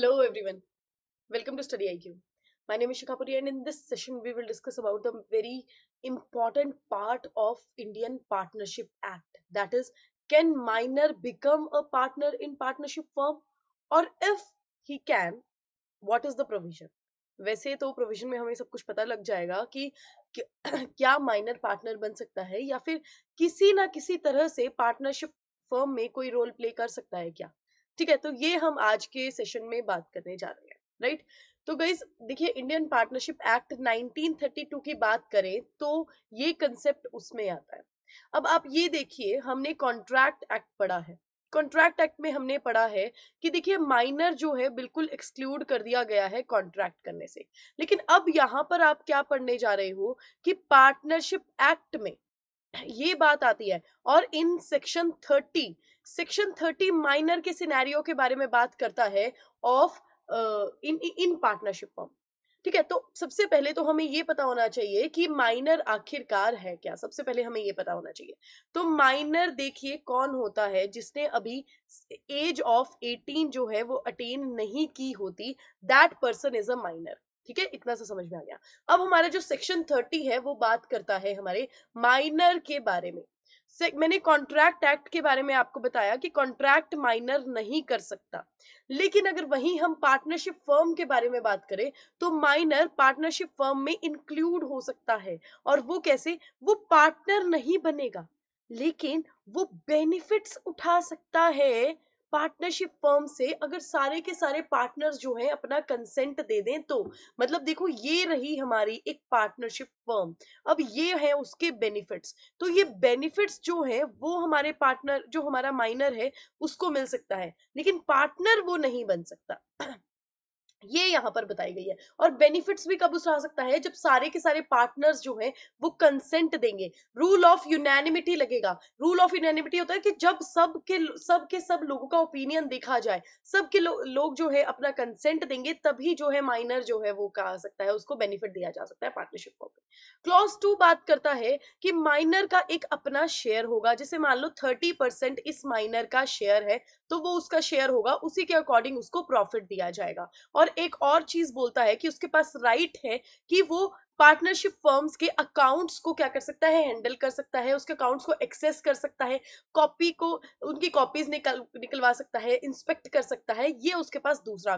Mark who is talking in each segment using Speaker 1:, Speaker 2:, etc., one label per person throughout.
Speaker 1: Hello everyone, welcome to Study IQ. My name is Shikha Puri and in this session we will discuss about the very important part of Indian Partnership Act. That is, can minor become a partner in partnership firm, or if he can, what is the provision? वैसे तो provision में हमें सब कुछ पता लग जाएगा कि क्या माइनर पार्टनर बन सकता है या फिर किसी ना किसी तरह से पार्टनरशिप फर्म में कोई रोल प्ले कर सकता है क्या। ठीक है, तो ये हम आज के सेशन में बात करने जा रहे हैं, राइट। तो गाइस देखिए, इंडियन पार्टनरशिप एक्ट 1932 की बात करें तो ये कंसेप्ट उसमें आता है। अब आप ये देखिए, हमने कॉन्ट्रैक्ट एक्ट पढ़ा है। कॉन्ट्रैक्ट एक्ट में हमने पढ़ा है कि देखिए माइनर जो है बिल्कुल एक्सक्लूड कर दिया गया है कॉन्ट्रैक्ट करने से। लेकिन अब यहाँ पर आप क्या पढ़ने जा रहे हो कि पार्टनरशिप एक्ट में ये बात आती है और इन सेक्शन 30 माइनर के सिनेरियो के बारे में बात करता है of in in partnership form. ठीक है, तो सबसे पहले तो हमें ये पता होना चाहिए कि माइनर आखिरकार है क्या। सबसे पहले हमें ये पता होना चाहिए। तो माइनर देखिए कौन होता है जिसने अभी एज ऑफ 18 जो है वो अटेन नहीं की होती, that person is a minor. ठीक है, इतना सा समझ में आ गया। अब हमारा जो सेक्शन 30 है वो बात करता है हमारे माइनर के बारे में। मैंने कॉन्ट्रैक्ट एक्ट के बारे में आपको बताया कि कॉन्ट्रैक्ट माइनर नहीं कर सकता। लेकिन अगर वहीं हम पार्टनरशिप फर्म के बारे में बात करें तो माइनर पार्टनरशिप फर्म में इंक्लूड हो सकता है। और वो कैसे? वो पार्टनर नहीं बनेगा लेकिन वो बेनिफिट्स उठा सकता है पार्टनरशिप फर्म से, अगर सारे के सारे पार्टनर्स जो हैं अपना कंसेंट दे दें तो। मतलब देखो, ये रही हमारी एक पार्टनरशिप फर्म। अब ये है उसके बेनिफिट्स। तो ये बेनिफिट्स जो है वो हमारे पार्टनर, जो हमारा माइनर है, उसको मिल सकता है, लेकिन पार्टनर वो नहीं बन सकता। ये यहाँ पर बताई गई है। और बेनिफिट्स भी कब उठा सकता है? जब सारे के सारे पार्टनर्स जो हैं वो कंसेंट देंगे। रूल ऑफ यूनैनिमिटी लगेगा। रूल ऑफ यूनैनिमिटी होता है कि जब सब लोगों का ओपिनियन देखा जाए, लोग जो है अपना कंसेंट देंगे, तभी जो है माइनर जो है वो कहा सकता है, उसको बेनिफिट दिया जा सकता है पार्टनरशिप को। क्लॉज 2 बात करता है कि माइनर का एक अपना शेयर होगा। जैसे मान लो 30% इस माइनर का शेयर है, तो वो उसका शेयर होगा, उसी के अकॉर्डिंग उसको प्रॉफिट दिया जाएगा। और एक और चीज बोलता है कि उसके पास राइट है कि वो पार्टनरशिप फर्म्स के अकाउंट्स को क्या कर सकता है? हैंडल कर सकता है, उसके अकाउंट्स को एक्सेस कर सकता है, कॉपी को, उनकी कॉपीज निकलवा सकता है, इंस्पेक्ट कर सकता है। ये उसके पास दूसरा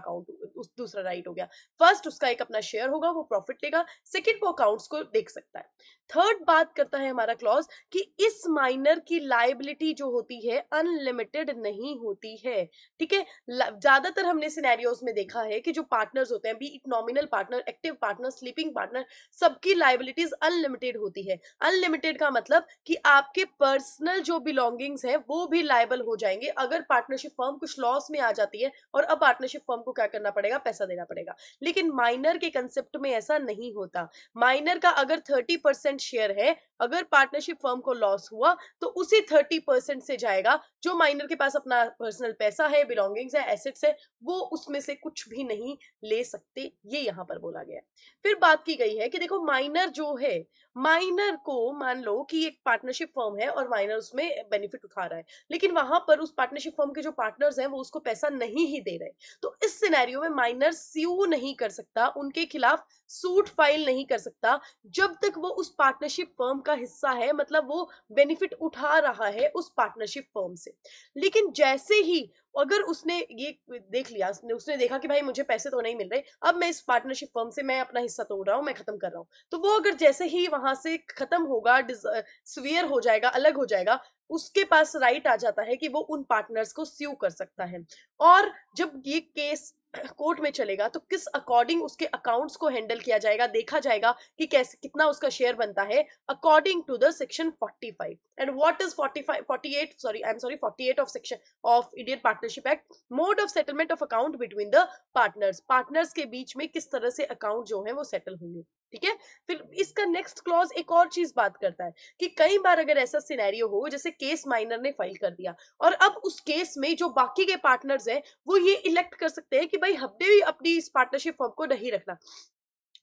Speaker 1: दूसरा राइट हो गया। फर्स्ट उसका एक अपना शेयर होगा, वो प्रॉफिट लेगा। सेकंड वो अकाउंट्स को देख सकता है। थर्ड बात करता है हमारा क्लॉज कि इस माइनर की लायबिलिटी जो होती है अनलिमिटेड नहीं होती है। ठीक है, ज्यादातर हमने सिनेरियोज में देखा है कि जो पार्टनर्स होते हैं, B it nominal partner, active partner, sleeping partner, सबकी लायबिलिटीज अनलिमिटेड होती है। अनलिमिटेड का मतलब कि आपके पर्सनल जो बिलोंगिंग्स है वो भी लायबल हो जाएंगे अगर पार्टनरशिप फर्म कुछ लॉस में आ जाती है, और अब पार्टनरशिप फर्म को क्या करना पड़ेगा? पैसा देना पड़ेगा। लेकिन माइनर के कंसेप्ट में ऐसा नहीं होता। माइनर का अगर 30% शेयर है, अगर पार्टनरशिप फर्म को लॉस हुआ तो उसी 30% से जाएगा। जो माइनर के पास अपना पर्सनल पैसा है, बिलोंगिंग्स है, एसेट्स है, वो उसमें से कुछ भी नहीं ले सकते। ये यहां पर बोला गया है। फिर बात की गई है कि देखो, माइनर जो है, माइनर को मान लो कि एक पार्टनरशिप फर्म है और माइनर उसमें बेनिफिट उठा रहा है, लेकिन वहां पर उस पार्टनरशिप फर्म के जो पार्टनर्स हैं वो उसको पैसा नहीं ही दे रहे। तो इस सिनेरियो में माइनर स्यू नहीं कर सकता, उनके खिलाफ सूट फाइल नहीं कर सकता, जब तक वो उस पार्टनरशिप फर्म का हिस्सा है, मतलब वो बेनिफिट उठा रहा है उस पार्टनरशिप फर्म से। लेकिन जैसे ही अगर उसने ये देख लिया, उसने देखा कि भाई मुझे पैसे तो नहीं मिल रहे, अब मैं इस पार्टनरशिप फर्म से मैं अपना हिस्सा तोड़ रहा हूं, मैं खत्म कर रहा हूं, तो वो अगर जैसे ही वहां से खत्म होगा, स्वीयर हो जाएगा, अलग हो जाएगा, उसके पास राइट आ जाता है कि वो उन पार्टनर्स को स्यू कर सकता है। और जब ये केस कोर्ट में चलेगा तो किस अकॉर्डिंग उसके अकाउंट्स को हैंडल किया जाएगा, देखा जाएगा कि कैसे कितना उसका शेयर बनता है according to the section 45। And what is 45 48 sorry I am sorry 48 of section of Indian Partnership Act? Mode of settlement of account between the partners. Partners के बीच में किस तरह से अकाउंट जो है वो सेटल होंगे। ठीक है, फिर इसका नेक्स्ट क्लॉज एक और चीज बात करता है कि कई बार अगर ऐसा सिनेरियो हो, जैसे केस माइनर ने फाइल कर दिया और अब उस केस में जो बाकी के पार्टनर्स हैं वो ये इलेक्ट कर सकते हैं कि भाई हमने भी अपनी इस पार्टनरशिप फर्म को नहीं रखना,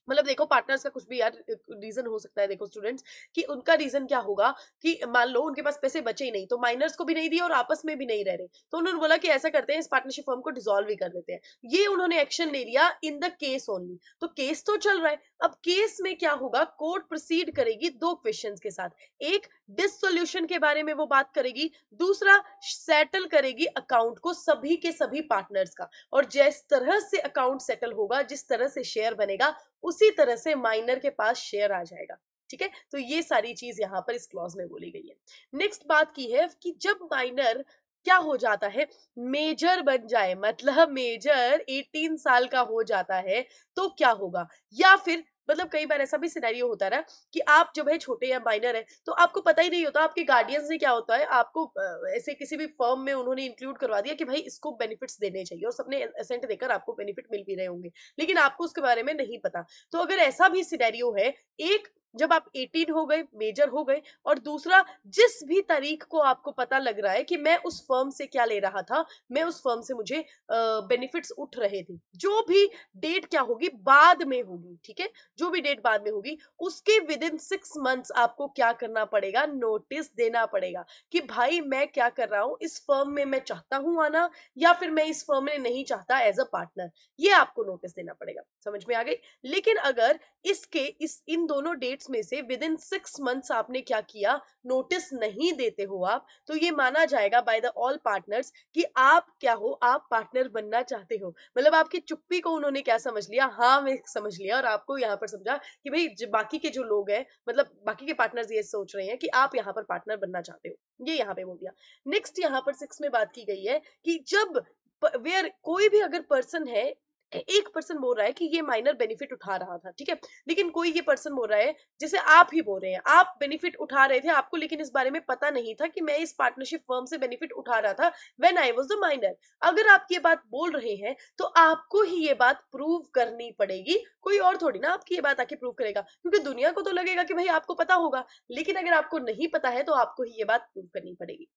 Speaker 1: मतलब देखो पार्टनर्स का कुछ भी यार रीजन हो सकता है। देखो स्टूडेंट्स, कि उनका रीजन क्या होगा कि मान लो उनके पास पैसे बचे ही नहीं, तो माइनर्स को भी नहीं दिए और आपस में भी नहीं रह रहे, तो उन्होंने बोला कि ऐसा करते हैं, इस पार्टनरशिप फर्म को डिसॉल्व ही कर देते हैं। ये उन्होंने एक्शन ले लिया इन द केस ओनली। तो केस तो चल रहा है। अब केस में क्या होगा, कोर्ट प्रोसीड करेगी दो क्वेश्चंस के साथ। एक, डिसोल्यूशन के बारे में वो बात करेगी, दूसरा सेटल करेगी अकाउंट को सभी के सभी पार्टनर्स का। और जिस तरह से अकाउंट सेटल होगा, जिस तरह से शेयर बनेगा, उसी तरह से माइनर के पास शेयर आ जाएगा। ठीक है, तो ये सारी चीज यहां पर इस क्लॉज में बोली गई है। नेक्स्ट बात की है कि जब माइनर क्या हो जाता है, मेजर बन जाए, मतलब मेजर 18 साल का हो जाता है, तो क्या होगा। या फिर मतलब कई बार ऐसा भी सिनेरियो होता है ना कि आप जब है छोटे या माइनर है, तो आपको पता ही नहीं होता आपके गार्डियन से क्या होता है, आपको ऐसे किसी भी फर्म में उन्होंने इंक्लूड करवा दिया कि भाई इसको बेनिफिट्स देने चाहिए, और सबने असेंट देकर आपको बेनिफिट मिल भी रहे होंगे, लेकिन आपको उसके बारे में नहीं पता। तो अगर ऐसा भी सिनेरियो है, एक, जब आप 18 हो गए, मेजर हो गए, और दूसरा, जिस भी तारीख को आपको पता लग रहा है कि मैं उस फर्म से क्या ले रहा था, मैं उस फर्म से मुझे बेनिफिट्स उठ रहे थे, जो भी डेट क्या होगी बाद में होगी, ठीक है, जो भी डेट बाद में होगी, उसके विद इन 6 मंथ्स आपको क्या करना पड़ेगा, नोटिस देना पड़ेगा कि भाई मैं क्या कर रहा हूं, इस फर्म में मैं चाहता हूं आना, या फिर मैं इस फर्म में नहीं चाहता एज अ पार्टनर। ये आपको नोटिस देना पड़ेगा। समझ में आ गई। लेकिन अगर इस इन दोनों डेट्स में से विद इन 6 मंथ्स आपने क्या किया, नोटिस नहीं देते हो आप, तो ये माना जाएगा बाय द ऑल पार्टनर्स कि आप क्या हो, आप पार्टनर बनना चाहते हो। मतलब आपकी चुप्पी को उन्होंने क्या समझ लिया, हाँ मैं समझ लिया, और आपको यहाँ पर समझा कि भाई बाकी के जो लोग हैं, मतलब बाकी के पार्टनर्स ये सोच रहे हैं कि आप यहाँ पर पार्टनर बनना चाहते हो, ये यहाँ पे बोल दिया। नेक्स्ट यहाँ पर 6 में बात की गई है कि जब वेयर कोई भी अगर पर्सन है, एक पर्सन बोल रहा है कि ये माइनर बेनिफिट उठा रहा था, ठीक है, लेकिन कोई ये पर्सन बोल रहा है, जैसे आप ही बोल रहे हैं, आप बेनिफिट उठा रहे थे, आपको लेकिन इस बारे में पता नहीं था कि मैं इस पार्टनरशिप फर्म से बेनिफिट उठा रहा था when I was the minor. अगर आप ये बात बोल रहे हैं, तो आपको ही ये बात प्रूव करनी पड़ेगी, कोई और थोड़ी ना आपकी ये बात आके प्रूव करेगा, क्योंकि दुनिया को तो लगेगा कि भाई आपको पता होगा, लेकिन अगर आपको नहीं पता है, तो आपको ही ये बात प्रूव करनी पड़ेगी।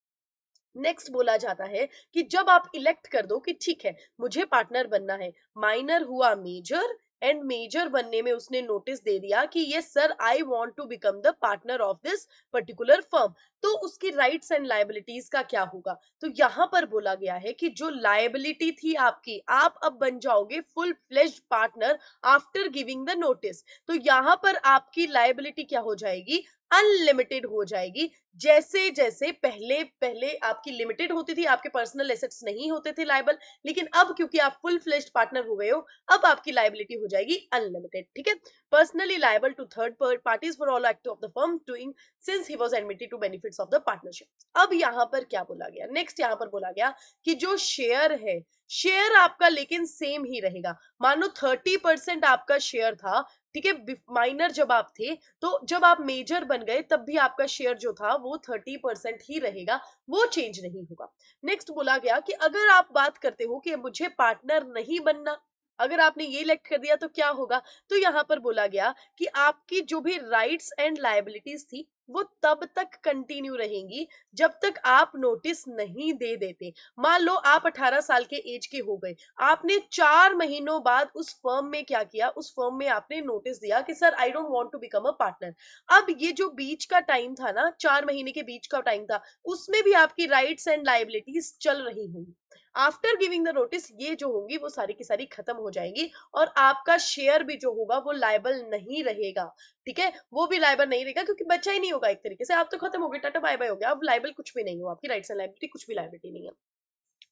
Speaker 1: नेक्स्ट बोला जाता है कि जब आप इलेक्ट कर दो कि ठीक है मुझे पार्टनर बनना है, माइनर हुआ मेजर, एंड मेजर बनने में उसने नोटिस दे दिया कि yes sir I want to become the partner of this particular firm, तो उसकी राइट्स एंड लायबिलिटीज का क्या होगा। तो यहां पर बोला गया है कि जो लायबिलिटी थी आपकी, आप अब बन जाओगे full fledged partner after giving the notice. तो यहां पर आपकी लायबिलिटी क्या हो जाएगी, अनलिमिटेड हो जाएगी। जैसे जैसे पहले पहले आपकी लिमिटेड होती थी, आपके पर्सनल एसेट्स नहीं होते थे लायबल, लेकिन अब क्योंकि आप फुल फ्लेज्ड पार्टनर हो गए हो, अब आपकी लायबिलिटी हो जाएगी अनलिमिटेड। ठीक है, personally liable to third parties for all act of the firm doing since he was admitted to benefits of the partnership. अब यहाँ पर क्या बोला गया, नेक्स्ट यहाँ पर बोला गया कि जो शेयर है, शेयर आपका लेकिन सेम ही रहेगा। मानो 30% आपका शेयर था, ठीक है, माइनर जब आप थे, तो जब आप मेजर बन गए तब भी आपका शेयर जो था वो 30% ही रहेगा, वो चेंज नहीं होगा। नेक्स्ट बोला गया कि अगर आप बात करते हो कि मुझे पार्टनर नहीं बनना, अगर आपने ये इलेक्ट कर दिया तो क्या होगा, तो यहां पर बोला गया कि आपकी जो भी राइट्स एंड लायबिलिटीज थी वो तब तक कंटिन्यू रहेंगी जब तक आप नोटिस नहीं दे देते। मान लो आप 18 साल के एज के हो गए, आपने 4 महीनों बाद उस फर्म में क्या किया, उस फर्म में आपने नोटिस दिया कि sir I don't want to become a partner. अब ये जो बीच का टाइम था ना, 4 महीने के बीच का टाइम था, उसमें भी आपकी राइट्स एंड लायबिलिटीज चल रही होंगी। आफ्टर गिविंग द नोटिस ये जो होंगी वो सारी की सारी खत्म हो जाएंगी, और आपका शेयर भी जो होगा वो लायबल नहीं रहेगा। ठीक है, वो भी लायबल नहीं रहेगा क्योंकि बचा ही नहीं होगा, एक तरीके से आप तो खत्म हो गए, टाटा बाय बाय हो गया, अब लायबल कुछ भी नहीं हो, आपकी राइट्स एंड लायबिलिटी कुछ भी लायबिलिटी नहीं है।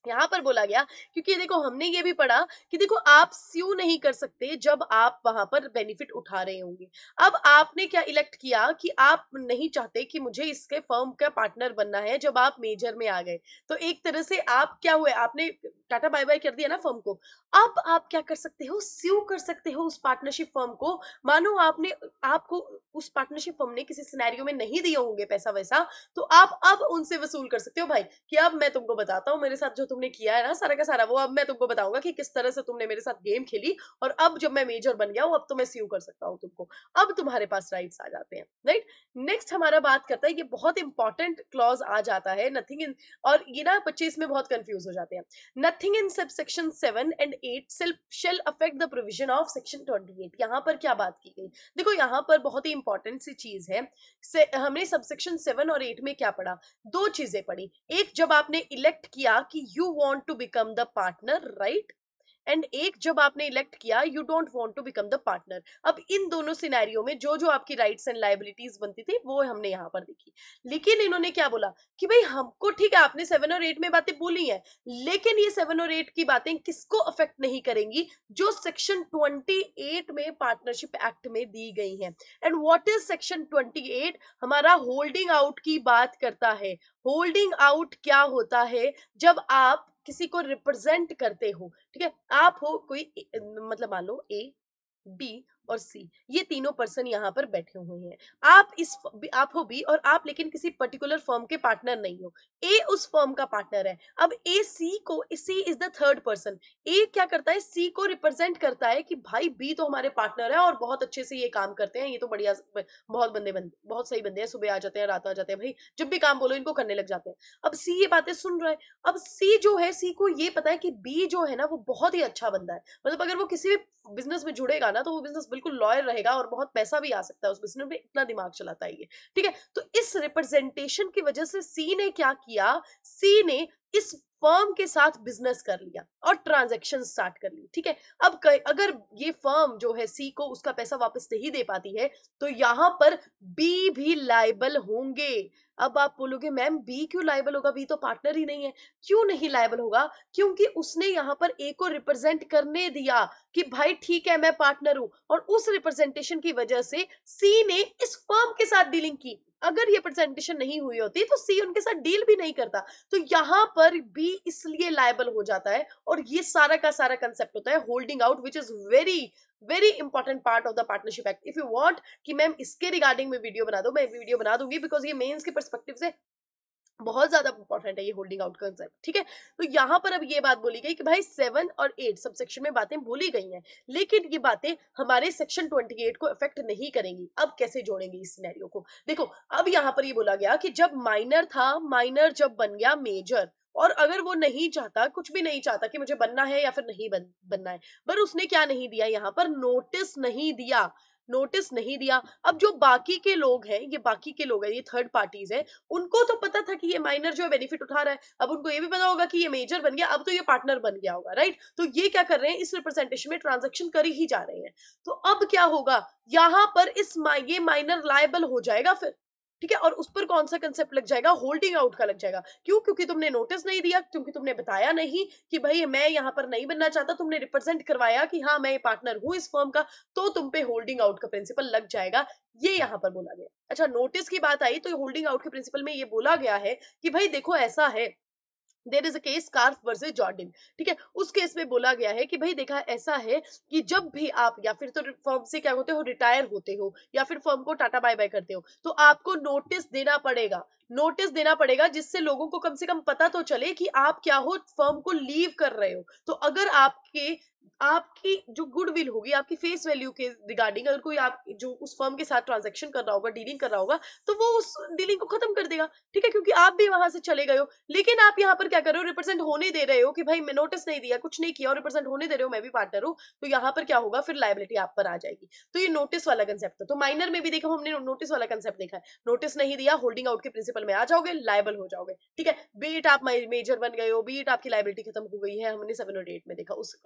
Speaker 1: यहाँ पर बोला गया क्योंकि देखो हमने ये भी पढ़ा कि देखो आप स्यू नहीं कर सकते जब आप वहां पर बेनिफिट उठा रहे होंगे। अब आपने क्या इलेक्ट किया कि आप नहीं चाहते कि मुझे इसके फर्म का पार्टनर बनना है, जब आप मेजर में आ गए, तो एक तरह से आप क्या हुए, आपने टाटा बाय बाय कर दिया ना फर्म को। अब आप क्या कर सकते हो, स्यू कर सकते हो उस पार्टनरशिप फर्म को। मानो आपने, आपको उस पार्टनरशिप फर्म ने किसी सिनेरियो में नहीं दिए होंगे पैसा वैसा, तो आप अब उनसे वसूल कर सकते हो भाई कि अब मैं तुमको बताता हूँ मेरे साथ जो तुमने किया है ना सारा का सारा, वो अब मैं तुमको बताऊंगा कि किस तरह से तुमने मेरे साथ गेम खेली, और अब जब मैं मेजर बन गया हूँ अब तो मैं सीयू कर सकता हूँ तुमको, अब तुम्हारे पास राइट्स आ जाते हैं, राइट। नेक्स्ट हमारा बात करता है, ये बहुत इंपॉर्टेंट क्लॉज आ जाता है, नथिंग इन, और ये ना बच्चे इसमें बहुत कंफ्यूज हो जाते हैं। Nothing in sub section 7 and 8 shall affect the provision of section 28। यहाँ पर क्या बात की गई, देखो यहाँ पर बहुत ही इंपॉर्टेंट सी चीज है। हमने सबसेक्शन 7 और 8 में क्या पढ़ा, दो चीजें पढ़ी। एक, जब आपने इलेक्ट किया कि you want to become the partner, right, and एक जब आपने इलेक्ट किया you don't want to become the partner. अब इन दोनों सिनेरियो में जो जो आपकी राइट्स एंड लायबिलिटीज बनती थी वो हमने यहाँ पर देखी। लेकिन इन्होंने क्या बोला कि भाई हमको, ठीक है आपने 7 और 8 में बातें बोली हैं, लेकिन ये 7 और 8 की बातें किसको अफेक्ट नहीं करेंगी, जो सेक्शन 28 में पार्टनरशिप एक्ट में दी गई हैं। एंड व्हाट इज सेक्शन 28, हमारा होल्डिंग आउट की बात करता है। होल्डिंग आउट क्या होता है, जब आप किसी को रिप्रेजेंट करते हो, ठीक है, आप हो कोई मतलब मान लो ए, बी और सी, ये तीनों पर्सन यहाँ पर बैठे हुए हैं। आप हो बी और आप लेकिन किसी पर्टिकुलर फर्म के पार्टनर नहीं हो, ए उस फर्म का पार्टनर है। अब ए सी को, सी इज द थर्ड पर्सन, ए क्या करता है, सी को रिप्रेजेंट करता है कि भाई बी तो हमारे पार्टनर है और बहुत अच्छे से ये काम करते हैं, ये तो बढ़िया, बहुत सही बंदे हैं, सुबह आ जाते हैं रात आ जाते हैं, भाई जब भी काम बोलो इनको करने लग जाते हैं। अब सी ये बातें सुन रहा है। अब सी जो है, सी को ये पता है कि बी जो है ना वो बहुत ही अच्छा बंदा है, मतलब अगर वो किसी भी बिजनेस में जुड़ेगा ना तो वो बिजनेस बिल्कुल लॉयल रहेगा और बहुत पैसा भी आ सकता है उस बिजनेस में, इतना दिमाग चलाता है ये, ठीक है। तो इस रिप्रेजेंटेशन की वजह से सी ने क्या किया, सी ने इस फर्म के साथ बिजनेस कर लिया और ट्रांजैक्शन स्टार्ट कर ली, ठीक है। अब अगर ये फर्म जो है सी को उसका पैसा वापस नहीं दे पाती है तो यहां पर बी भी लायबल होंगे। अब आप बोलोगे मैम बी क्यों लायबल होगा, बी तो पार्टनर ही नहीं है। क्यों नहीं लायबल होगा, क्योंकि उसने यहाँ पर ए को रिप्रेजेंट करने दिया कि भाई ठीक है मैं पार्टनर हूं, और उस रिप्रेजेंटेशन की वजह से सी ने इस फर्म के साथ डीलिंग की। अगर ये प्रेजेंटेशन नहीं हुई होती तो सी उनके साथ डील भी नहीं करता। तो यहाँ पर बी इसलिए लायबल हो जाता है, और ये सारा का सारा कंसेप्ट होता है holding out, which is very very important part of the partnership act. If you want कि मैम इसके रिगार्डिंग में वीडियो बना दो, मैं वीडियो बना दूंगी, बिकॉज ये मेंस के पर्सपेक्टिव से बहुत ज्यादा इंपॉर्टेंट है ये होल्डिंग आउट कंसेप्ट, ठीक है। तो यहाँ पर अब ये बात बोली गई कि भाई 7 और 8 सब सेक्शन में बातें बोली गई हैं, लेकिन ये बातें हमारे सेक्शन 28 को अफेक्ट नहीं करेंगी। अब कैसे जोड़ेंगे इस सिनेरियो को, देखो अब यहाँ पर ये बोला गया कि जब माइनर था, माइनर जब बन गया मेजर, और अगर वो नहीं चाहता, कुछ भी नहीं चाहता कि मुझे बनना है या फिर नहीं बनना है, पर उसने क्या नहीं दिया, यहाँ पर नोटिस नहीं दिया, नोटिस नहीं दिया। अब जो बाकी के लोग हैं, ये बाकी के लोग हैं, ये थर्ड पार्टीज हैं, उनको तो पता था कि ये माइनर जो है बेनिफिट उठा रहा है, अब उनको ये भी पता होगा कि ये मेजर बन गया, अब तो ये पार्टनर बन गया होगा, राइट। तो ये क्या कर रहे हैं, इस रिप्रेजेंटेशन में ट्रांजैक्शन कर ही जा रहे हैं। तो अब क्या होगा, यहां पर ये माइनर लायबल हो जाएगा फिर, ठीक है। और उस पर कौन सा कंसेप्ट लग जाएगा, होल्डिंग आउट का लग जाएगा। क्यों, क्योंकि तुमने नोटिस नहीं दिया, क्योंकि तुमने बताया नहीं कि भाई मैं यहाँ पर नहीं बनना चाहता, तुमने रिप्रेजेंट करवाया कि हाँ मैं पार्टनर हूं इस फर्म का, तो तुम पे होल्डिंग आउट का प्रिंसिपल लग जाएगा। ये यहाँ पर बोला गया। अच्छा, नोटिस की बात आई तो होल्डिंग आउट के प्रिंसिपल में ये बोला गया है कि भाई देखो ऐसा है, there is a case Scarf versus Jordan, ठीक है। उस केस में बोला गया है कि भाई देखा ऐसा है कि जब भी आप या फिर तो फर्म से क्या होते हो, रिटायर होते हो या फिर फर्म को टाटा बाय बाय करते हो, तो आपको नोटिस देना पड़ेगा, नोटिस देना पड़ेगा, जिससे लोगों को कम से कम पता तो चले कि आप क्या हो, फर्म को लीव कर रहे हो। तो अगर आपकी जो गुडविल होगी, आपकी फेस वैल्यू के रिगार्डिंग, अगर कोई आप जो उस फर्म के साथ ट्रांजैक्शन कर रहा होगा, डीलिंग कर रहा होगा, तो वो उस डीलिंग को खत्म कर देगा, ठीक है, क्योंकि आप भी वहां से चले गए हो। लेकिन आप यहाँ पर क्या कर रहे हो, रिप्रेजेंट होने दे रहे हो कि भाई मैं नोटिस नहीं दिया, कुछ नहीं किया, और रिप्रेजेंट होने दे रहे हो मैं भी पार्टनर हूँ, तो यहाँ पर क्या होगा, फिर लायबिलिटी आप पर आ जाएगी। तो ये नोटिस वाला कंसेप्ट है। तो माइनर में भी देखो हमने नोटिस वाला कंसेप्ट देखा है, नोटिस नहीं दिया, होल्डिंग आउट के प्रिंसिपल में आ जाओगे, लायबल हो जाओगे, ठीक है। बीट आप मेजर बन गए हो, बीट आपकी लायबिलिटी खत्म हो गई है, हमने 7 और 8 में देखा उस,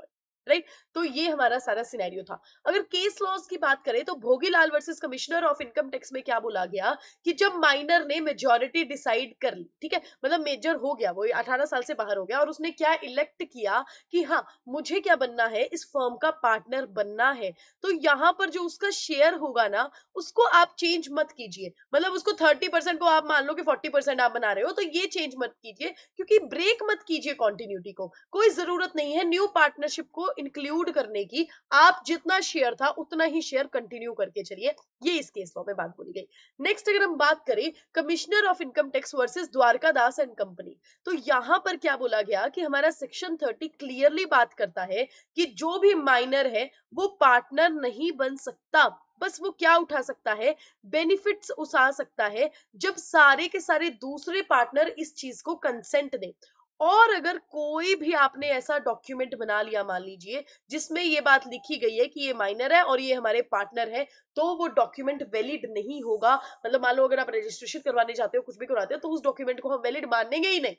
Speaker 1: राइट। तो ये हमारा सारा सिनेरियो था। अगर केस लॉज की बात करें तो Bhogilal versus commissioner of income tax में क्या बोला गया कि जब माइनर ने मेजॉरिटी डिसाइड कर ली, ठीक है, मतलब मेजर हो गया, वो 18 साल से बाहर हो गया, और उसने क्या इलेक्ट किया कि हाँ मुझे क्या बनना है, इस फर्म का पार्टनर बनना है, तो यहाँ पर जो उसका शेयर होगा ना, उसको आप चेंज मत कीजिए, मतलब उसको 30% को आप मान लो कि 40% आप बना रहे हो, तो ये चेंज मत कीजिए, क्योंकि ब्रेक मत कीजिए कॉन्टिन्यूटी को, कोई जरूरत नहीं है न्यू पार्टनरशिप को इंक्लूड करने की, आप जितना शेयर था उतना ही शेयर कंटिन्यू करके चलिए, ये इस केस लॉ में बात बोली गई। नेक्स्ट अगर हम बात करें commissioner of income tax versus Dwarka Das and company, तो यहां पर क्या बोला गया कि हमारा सेक्शन 30 क्लियरली बात करता है कि जो भी माइनर है वो पार्टनर नहीं बन सकता, बस वो क्या उठा सकता है, बेनिफिट्स उठा सकता है, जब सारे के सारे दूसरे पार्टनर इस चीज को कंसेंट दें। और अगर कोई भी आपने ऐसा डॉक्यूमेंट बना लिया मान लीजिए जिसमें ये बात लिखी गई है कि ये माइनर है और ये हमारे पार्टनर है, तो वो डॉक्यूमेंट वैलिड नहीं होगा। मतलब मान लो अगर आप रजिस्ट्रेशन करवाने जाते हो, कुछ भी करवाते हो, तो उस डॉक्यूमेंट को हम वैलिड मानेंगे ही नहीं।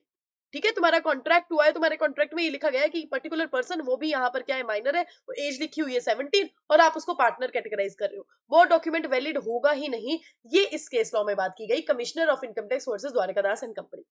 Speaker 1: ठीक है, तुम्हारा कॉन्ट्रैक्ट हुआ है, तुम्हारे कॉन्ट्रैक्ट में ये लिखा गया है कि पर्टिकुलर पर्सन, वो भी यहाँ पर क्या है, माइनर है, वो एज लिखी हुई है 17, और आप उसको पार्टनर कैटेगराइज कर रहे हो, वो डॉक्यूमेंट वैलिड होगा ही नहीं। ये इस केस लॉ में बात की गई, commissioner of income tax versus Dwarkadas and company.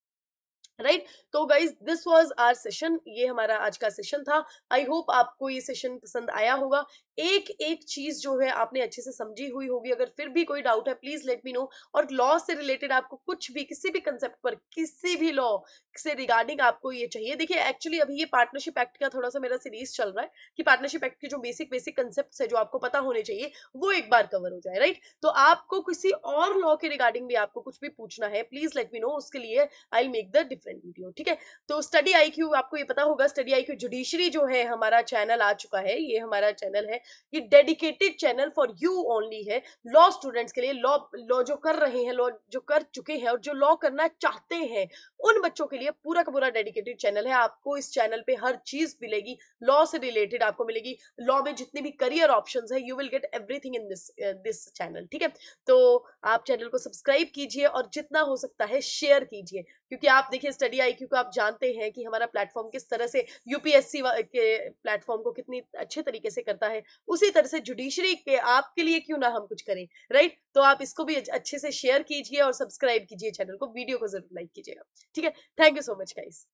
Speaker 1: Right, तो guys this was our session, ये हमारा आज का सेशन था। आई होप आपको ये सेशन पसंद आया होगा। एक एक चीज जो है आपने अच्छे से समझी हुई होगी। अगर फिर भी कोई डाउट है प्लीज लेट मी नो। और लॉ से रिलेटेड आपको कुछ भी, किसी भी कंसेप्ट पर, किसी भी लॉ से रिगार्डिंग आपको ये चाहिए, देखिए एक्चुअली अभी ये पार्टनरशिप एक्ट का थोड़ा सा मेरा सीरीज चल रहा है कि पार्टनरशिप एक्ट के जो बेसिक बेसिक कंसेप्ट है जो आपको पता होने चाहिए वो एक बार कवर हो जाए। राइट, तो आपको किसी और लॉ के रिगार्डिंग भी आपको कुछ भी पूछना है प्लीज लेट मी नो, उसके लिए I make the different video. ठीक है, तो स्टडी आईक्यू, आपको ये पता होगा स्टडी आईक्यू जुडिशरी जो है हमारा चैनल आ चुका है, ये हमारा चैनल है, ये dedicated channel for you only है, लॉ स्टूडेंट्स के लिए, लॉ लॉ जो कर रहे हैं, लॉ जो कर चुके हैं और जो लॉ करना चाहते हैं, उन बच्चों के लिए पूरा का पूरा डेडिकेटेड चैनल है। आपको इस चैनल पे हर चीज मिलेगी, लॉ से रिलेटेड आपको मिलेगी, लॉ में जितने भी करियर ऑप्शंस है, you will get everything in this channel. ठीक है, तो आप चैनल को सब्सक्राइब कीजिए और जितना हो सकता है शेयर कीजिए, क्योंकि आप देखिए स्टडी आईक्यू को आप जानते हैं कि हमारा प्लेटफॉर्म किस तरह से यूपीएससी के प्लेटफॉर्म को कितनी अच्छे तरीके से करता है, उसी तरह से जुडिशरी के आपके लिए क्यों ना हम कुछ करें। राइट, तो आप इसको भी अच्छे से शेयर कीजिए और सब्सक्राइब कीजिए चैनल को, वीडियो को जरूर लाइक कीजिएगा। ठीक है, thank you so much guys.